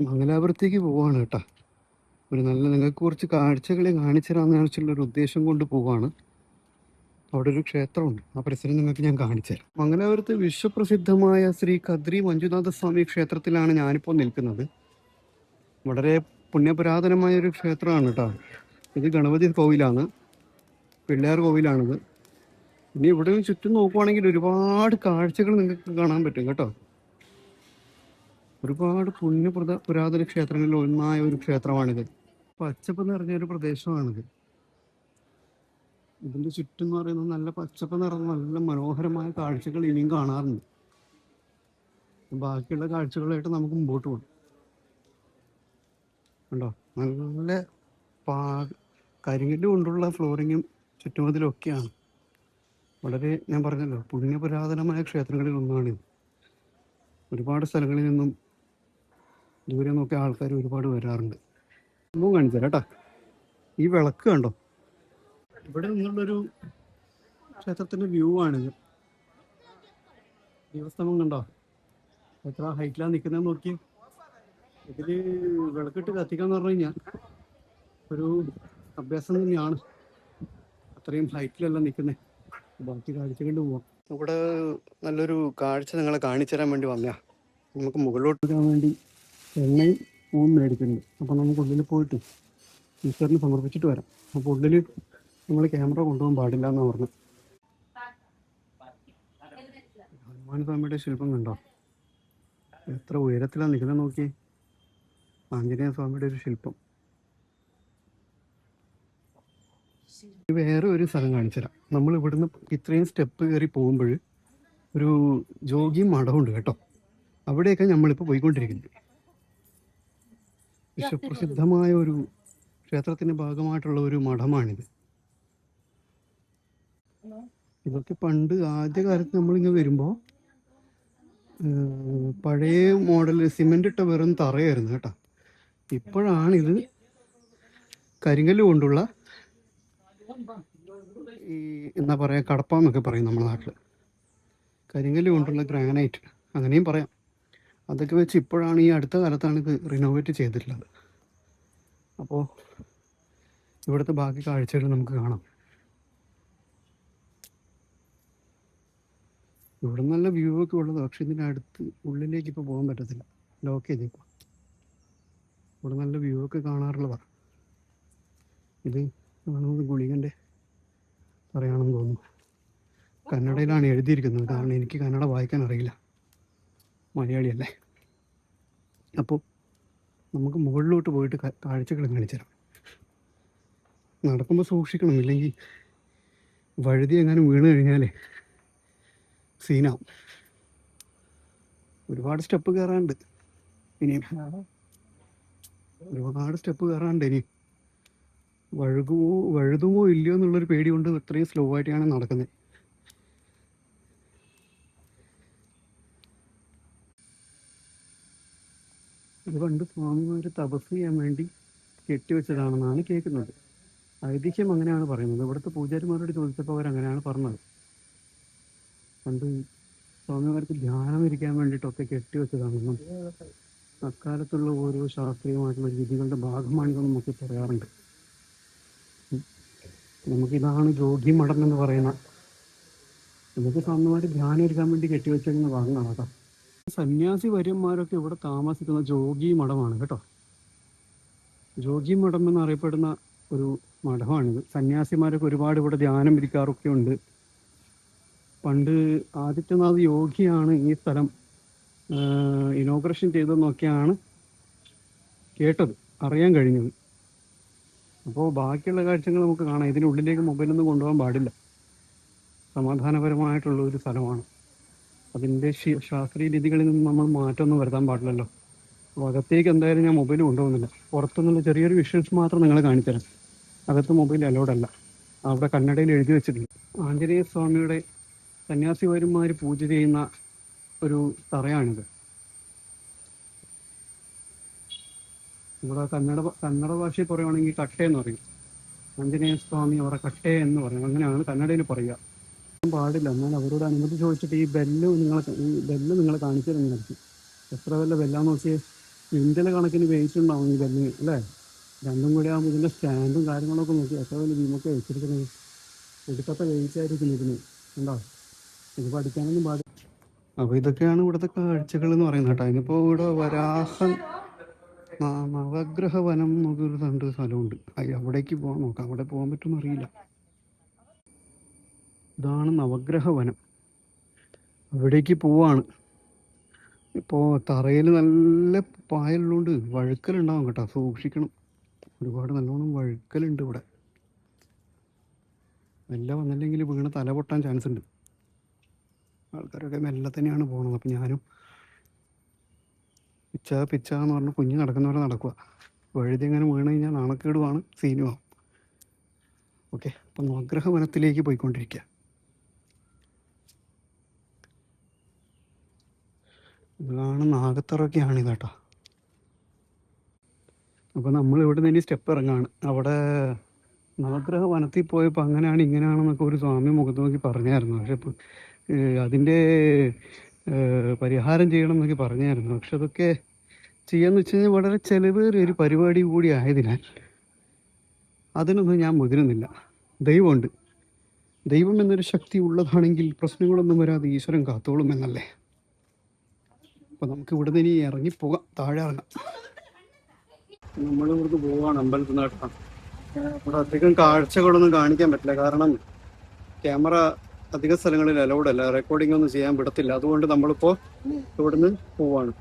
മംഗലാപുരത്തേക്ക് പോവാണ് കേട്ടോ. ഒരു നല്ല നിങ്ങൾക്ക് കുറച്ച് കാഴ്ചകളെ കാണിച്ചു തരാമെന്ന് വെച്ചുള്ളൊരു ഉദ്ദേശം കൊണ്ട് പോവാണ്. അവിടെ ഒരു ക്ഷേത്രമുണ്ട്, ആ പരിസരം നിങ്ങൾക്ക് ഞാൻ കാണിച്ചു തരാം. മംഗലാപുരത്ത് വിശ്വപ്രസിദ്ധമായ ശ്രീ കദ്രി മഞ്ജുനാഥ സ്വാമി ക്ഷേത്രത്തിലാണ് ഞാനിപ്പോൾ നിൽക്കുന്നത്. വളരെ പുണ്യപുരാതനമായ ഒരു ക്ഷേത്രമാണ് കേട്ടോ. ഇത് ഗണപതി കോവിലാണ്, പിള്ളേർ കോവിലാണിത്. ഇനി ഇവിടെ ചുറ്റും നോക്കുവാണെങ്കിൽ ഒരുപാട് കാഴ്ചകൾ നിങ്ങൾക്ക് കാണാൻ പറ്റും കേട്ടോ. ഒരുപാട് പുരാതന ക്ഷേത്രങ്ങളിൽ ഒന്നായ ഒരു ക്ഷേത്രമാണിത്. പച്ചപ്പ് നിറഞ്ഞ ഒരു പ്രദേശമാണിത്. ഇതിന്റെ ചുറ്റും എന്ന് പറയുന്നത് നല്ല പച്ചപ്പ് നിറഞ്ഞ നല്ല മനോഹരമായ കാഴ്ചകൾ ഇനിയും കാണാറുണ്ട്. ബാക്കിയുള്ള കാഴ്ചകളായിട്ട് നമുക്ക് മുമ്പോട്ട് പോകാം. കണ്ടോ, നല്ല കരിങ്കല്ല് കൊണ്ടുള്ള ഫ്ലോറിങ്ങും ചുറ്റുമതിലൊക്കെയാണ്. വളരെ, ഞാൻ പറഞ്ഞല്ലോ, പുണ്യപുരാതനമായ ക്ഷേത്രങ്ങളിൽ ഒന്നാണിത്. ഒരുപാട് സ്ഥലങ്ങളിൽ നിന്നും ദൂരെ നോക്കിയ ആൾക്കാർ ഒരുപാട് വരാറുണ്ട്. സംഭവം കാണിച്ചു തരാം കേട്ടോ. ഈ വിളക്ക് കണ്ടോ, ഇവിടെ നിന്നുള്ളൊരു ക്ഷേത്രത്തിൻ്റെ വ്യൂ ആണിത്. ദീപസ്തംഭം കണ്ടോ, എത്ര ഹൈറ്റിലാണ് നിൽക്കുന്നതെന്ന് നോക്കി. ഇതിൽ വിളക്കിട്ട് കത്തിക്കാന്ന് പറഞ്ഞു കഴിഞ്ഞാൽ ഒരു അഭ്യാസം തന്നെയാണ്. അത്രയും ഹൈറ്റിലല്ല നിൽക്കുന്നത്. ബാക്കി കാഴ്ച കണ്ട് പോവാം. ഇവിടെ നല്ലൊരു കാഴ്ച നിങ്ങളെ കാണിച്ചു തരാൻ വേണ്ടി വന്നയാ. നമുക്ക് മുകളിലോട്ട് പോകാൻ വേണ്ടി എണ്ണയും പൂവും മേടിക്കുന്നുണ്ട്. അപ്പം നമുക്ക് ഉള്ളിൽ പോയിട്ട് ഈശ്വരന് സമർപ്പിച്ചിട്ട് വരാം. അപ്പോൾ ഉള്ളിൽ നമ്മൾ ക്യാമറ കൊണ്ടുപോകാൻ പാടില്ല എന്നാണ് പറഞ്ഞത്. ഹനുമാൻ സ്വാമിയുടെ ശില്പം കണ്ടോ, എത്ര ഉയരത്തിലാണ് നിൽക്കുന്നത് നോക്കി. ആഞ്ജനേയ സ്വാമിയുടെ ഒരു ശില്പം. വേറെ ഒരു സ്ഥലം കാണിച്ചു തരാം. നമ്മൾ ഇവിടുന്ന് ഇത്രയും സ്റ്റെപ്പ് കയറി പോകുമ്പോൾ ഒരു ജോഗി മഠമുണ്ട് കേട്ടോ. അവിടെയൊക്കെ നമ്മളിപ്പോൾ പോയിക്കൊണ്ടിരിക്കുന്നത്. വിശ്വപ്രസിദ്ധമായ ഒരു ക്ഷേത്രത്തിൻ്റെ ഭാഗമായിട്ടുള്ള ഒരു മഠമാണിത്. ഇതൊക്കെ പണ്ട് ആദ്യകാലത്ത് നമ്മളിങ്ങനെ വരുമ്പോൾ പഴയ മോഡൽ സിമെൻ്റ് ഇട്ട വെറും തറയായിരുന്നു കേട്ടോ. ഇപ്പോഴാണിത് കരിങ്കല്ല് കൊണ്ടുള്ള ഈ എന്താ പറയുക, കടപ്പ എന്നൊക്കെ പറയും നമ്മുടെ നാട്ടിൽ. കരിങ്കല്ല് കൊണ്ടുള്ള ഗ്രാനൈറ്റ് അങ്ങനെയും പറയാം. അതൊക്കെ വെച്ച് ഇപ്പോഴാണ്, ഈ അടുത്ത കാലത്താണ് ഇത് റിനോവേറ്റ് ചെയ്തിട്ടുള്ളത്. അപ്പോൾ ഇവിടുത്തെ ബാക്കി കാഴ്ചകൾ നമുക്ക് കാണാം. ഇവിടെ നല്ല വ്യൂ ഒക്കെ ഉള്ളത്. പക്ഷെ ഇതിൻ്റെ അടുത്ത് ഉള്ളിലേക്ക് ഇപ്പോൾ പോകാൻ പറ്റത്തില്ല, ലോക്ക് ചെയ്തേക്കും. ഇവിടെ നല്ല വ്യൂ ഒക്കെ കാണാറുള്ളതാണ്. ഇത് കാണുന്നത് ഗുളികൻ്റെ പറയാണെന്ന് തോന്നുന്നു. കന്നഡയിലാണ് എഴുതിയിരിക്കുന്നത്, കാരണം എനിക്ക് കന്നഡ വായിക്കാൻ അറിയില്ല, മലയാളിയല്ലേ. അപ്പോൾ നമുക്ക് മുകളിലോട്ട് പോയിട്ട് കാഴ്ചകൾ കാണിച്ചു തരാം. നടക്കുമ്പോൾ സൂക്ഷിക്കണം, ഇല്ലെങ്കിൽ വഴുതി എങ്ങാനും വീണ് കഴിഞ്ഞാലേ സീനാവും. ഒരുപാട് സ്റ്റെപ്പ് കയറാനുണ്ട് ഇനിയും, ഒരുപാട് സ്റ്റെപ്പ് കയറാനുണ്ട് ഇനി. വഴുതുമോ ഇല്ലയോ എന്നുള്ളൊരു പേടി കൊണ്ട് ഇത്രയും സ്ലോ ആയിട്ടാണ് നടക്കുന്നത്. ഇത് പണ്ട് സ്വാമിമാർ തപസ് ചെയ്യാൻ വേണ്ടി കെട്ടിവെച്ചതാണെന്നാണ് കേൾക്കുന്നത്. ഐതിഹ്യം അങ്ങനെയാണ് പറയുന്നത്. ഇവിടുത്തെ പൂജാരിമാരോട് ചോദിച്ചപ്പോൾ അവരങ്ങനെയാണ് പറഞ്ഞത്. പണ്ട് സ്വാമിമാർക്ക് ധ്യാനം ഇരിക്കാൻ വേണ്ടിയിട്ടൊക്കെ കെട്ടിവെച്ചതാണെന്നും അക്കാലത്തുള്ള ഓരോ ശാസ്ത്രീയമായിട്ടുള്ള രീതികളുടെ ഭാഗമാണിതെന്നും നമുക്ക് പറയാറുണ്ട്. നമുക്കിതാണ് ജോഗി മഠം എന്ന് പറയുന്ന, നമുക്ക് സ്വാമിമാർ ധ്യാനം ഇരിക്കാൻ വേണ്ടി കെട്ടിവെച്ചിരുന്ന ഭാഗങ്ങളാണ് കേട്ടോ. സന്യാസി വര്യന്മാരൊക്കെ ഇവിടെ താമസിക്കുന്ന ജോഗി മഠമാണ് കേട്ടോ. ജോഗി മഠം എന്നറിയപ്പെടുന്ന ഒരു മഠമാണിത്. സന്യാസിമാരൊക്കെ ഒരുപാട് ഇവിടെ ധ്യാനം ഇരിക്കാറൊക്കെ ഉണ്ട്. പണ്ട് ആദിത്യനാഥ് യോഗിയാണ് ഈ സ്ഥലം ഇനോഗ്രേഷൻ ചെയ്തതെന്നൊക്കെയാണ് കേട്ടത്, അറിയാൻ കഴിഞ്ഞത്. അപ്പോൾ ബാക്കിയുള്ള കാഴ്ചകൾ നമുക്ക് കാണാം. ഇതിനുള്ളിലേക്ക് മൊബൈലൊന്നും കൊണ്ടുപോകാൻ പാടില്ല. സമാധാനപരമായിട്ടുള്ള ഒരു സ്ഥലമാണ്. അതിൻ്റെ ശാസ്ത്രീയ രീതികളിൽ നിന്ന് നമ്മൾ മാറ്റമൊന്നും വരുത്താൻ പാടില്ലല്ലോ. അപ്പോൾ അകത്തേക്ക് എന്തായാലും ഞാൻ മൊബൈൽ കൊണ്ടുപോകുന്നില്ല. പുറത്തുനിന്നുള്ള ചെറിയൊരു വിഷ്വൽസ് മാത്രം നിങ്ങളെ കാണിച്ചു തരാം. അകത്ത് മൊബൈൽ അലൗഡല്ല. അവിടെ കന്നഡയിൽ എഴുതി വെച്ചിട്ടുണ്ട്. ആഞ്ജനേയ സ്വാമിയുടെ സന്യാസിമാർ പൂജ ചെയ്യുന്ന ഒരു തറയാണിത്. ഇവിടെ കന്നഡ ഭാഷയിൽ പറയുകയാണെങ്കിൽ കട്ടെ എന്ന് പറയും. ആഞ്ജനേയ സ്വാമി അവരുടെ കട്ടെ എന്ന് പറയും, അങ്ങനെയാണ് കന്നഡയിൽ പറയുക. പാടില്ല. എന്നാൽ അവരോട് അനുമതി ചോദിച്ചിട്ട് ഈ ബെല്ല് നിങ്ങളെ കാണിച്ചു തരുന്നതായിരിക്കും. എത്ര വല്ല ബെല്ലാന്ന് നോക്കിയേ. ക്വിൻ്റൽ കണക്കിന് വെയിറ്റ് ഉണ്ടാവും ഈ കല്ലിന് അല്ലേ? രണ്ടും കൂടി ആകുമ്പോൾ ഇതിൻ്റെ സ്റ്റാൻഡും കാര്യങ്ങളൊക്കെ നോക്കി എത്ര വലിയ ഭീമൊക്കെ വെച്ചിരിക്കുന്നത്. എടുക്കത്തെ വെയിറ്റ് ആയിരിക്കും ഇതിന്. ഉണ്ടോ? ഇത് പഠിക്കാനൊന്നും പാടില്ല. അപ്പോൾ ഇതൊക്കെയാണ് ഇവിടുത്തെ കാഴ്ചകൾ എന്ന് പറയുന്നത് കേട്ടോ. അതിനിപ്പോൾ ഇവിടെ വരാഹൻ നവഗ്രഹ വനം എന്നൊരു സ്ഥലമുണ്ട്. അവിടേക്ക് പോകാൻ നോക്കാം. അവിടെ പോകാൻ പറ്റുമെന്ന് അറിയില്ല. ഇതാണ് നവഗ്രഹ വനം. അവിടേക്ക് പോവാണ്. ഇപ്പോൾ തറയിൽ നല്ല പായലുള്ളതുകൊണ്ട് വഴുക്കലുണ്ടാവും കേട്ടോ, സൂക്ഷിക്കണം. ഒരുപാട് നല്ലോണം വഴുക്കലുണ്ട് ഇവിടെ. മെല്ലെ വന്നില്ലെങ്കിൽ വീണ് തല പൊട്ടാൻ ചാൻസ് ഉണ്ട്. ആൾക്കാരൊക്കെ മെല്ലെ തന്നെയാണ് പോകുന്നത്. അപ്പം ഞാനും പിച്ച എന്ന് പറഞ്ഞ് കുഞ്ഞ് നടക്കുന്നവരെ നടക്കുക. വഴുതി എങ്ങനെ വീണ് കഴിഞ്ഞാൽ നാണക്കേടുമാണ്, സീനുമാണ്. ഓക്കെ, അപ്പം നവഗ്രഹ വനത്തിലേക്ക് പോയിക്കൊണ്ടിരിക്കുക. ഇതാണ് നാഗത്തറൊക്കെയാണ് ഇതാട്ടോ. അപ്പോൾ നമ്മൾ ഇവിടെ നിന്ന് സ്റ്റെപ്പ് ഇറങ്ങാണ്. അവിടെ നവഗ്രഹ വനത്തിൽ പോയപ്പോൾ അങ്ങനെയാണ് ഇങ്ങനെയാണെന്നൊക്കെ ഒരു സ്വാമി മുഖത്ത് നോക്കി പറഞ്ഞായിരുന്നു. പക്ഷെ ഇപ്പോൾ അതിൻ്റെ പരിഹാരം ചെയ്യണം എന്നൊക്കെ പറഞ്ഞായിരുന്നു. പക്ഷെ അതൊക്കെ ചെയ്യാന്ന് വെച്ച് കഴിഞ്ഞാൽ വളരെ ചിലവേറിയ ഒരു പരിപാടി കൂടി ആയതിനാൽ അതിനൊന്നും ഞാൻ മുതിരുന്നില്ല. ദൈവമുണ്ട്. ദൈവം എന്നൊരു ശക്തി ഉള്ളതാണെങ്കിൽ പ്രശ്നങ്ങളൊന്നും വരാതെ ഈശ്വരൻ കാത്തോളും എന്നല്ലേ. അപ്പോൾ നമുക്ക് ഇവിടെ നിന്ന് ഇനി ഇറങ്ങിപ്പോകാം, താഴെ ഇറങ്ങാം. നമ്മളിവിടുന്ന് പോവാണ് അമ്പലത്തിൽ നിന്ന് കേട്ടോ. ഇവിടെ അധികം കാഴ്ചകളൊന്നും കാണിക്കാൻ പറ്റില്ല, കാരണം ക്യാമറ അധിക സ്ഥലങ്ങളിൽ അലൗഡ് അല്ല, റെക്കോർഡിംഗ് ഒന്നും ചെയ്യാൻ വിടത്തില്ല. അതുകൊണ്ട് നമ്മളിപ്പോൾ ഇവിടുന്ന് പോവാണ്.